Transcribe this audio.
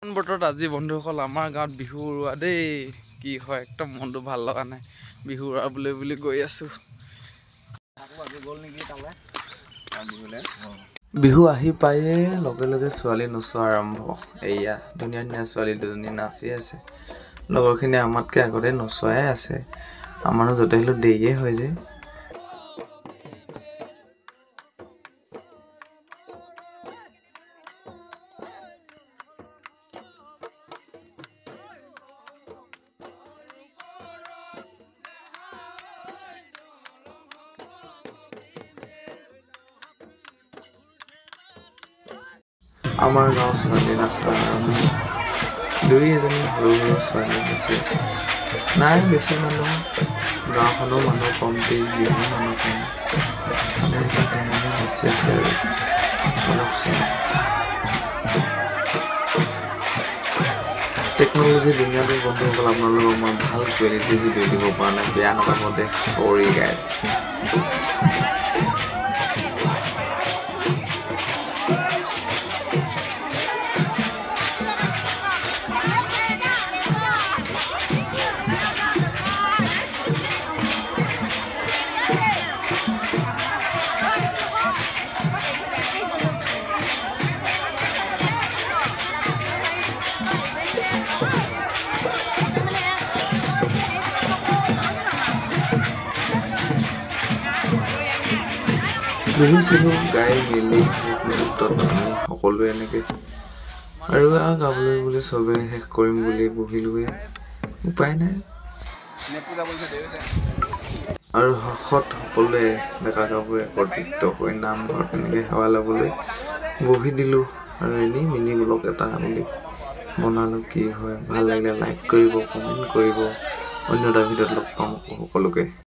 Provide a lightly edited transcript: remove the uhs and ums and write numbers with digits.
বতৰত আজি বন্ধুসকল আমাৰ গাঁৱত বিহু উৰুৱা দেই কি হয় একদম মনটো ভাল লগা নাই বিহু উৰুৱাবলৈ বুলি গৈ আছো বিহু আহি পায়ে লগে লগে ছোৱালী নচোৱা আৰম্ভ এয়া ধুনীয়া ধুনীয়া ছোৱালী দুজনী নাচি আছে লগৰখিনি আমাতকে আগতে নচোৱাই আছে আমাৰো যথেষ্ট দেৰিয়ে হৈ যায় আমাৰ গাঁৱৰ ছোৱালী নাচা দুই এজনী সৰু সৰু ছোৱালী নাচি আছে নাই বেছি মানুহ গাঁওখনৰ মানুহ কমটি বিহু মানুহ কম নাচি আছে আৰু অলপ টেকন'লজি দুনিয়াটো বন্ধুসকল আপোনালোকক মই ভাল কোৱালিটি ভিডিঅ' দিব পৰা নাই বেয়া নাপাব দে চৰি গাইজ বিহু চিহু গাই মেলি সকলোৱে এনেকৈ আৰু গাবলৈ বুলি চবে শেষ কৰিম বুলি বহিলোৱে উপায় নাই আৰু শেষত সকলোৱে ডেকা গাভৰুৱে একত্ৰিত হৈ নামঘৰত এনেকৈ সেৱা ল'বলৈ বহি দিলোঁ আৰু এনেই মিনি ব্লগ এটা বুলি বনালোঁ কি হয় ভাল লাগিলে লাইক কৰিব কমেণ্ট কৰিব অন্য এটা ভিডিঅ'ত লগ পাম সকলোকে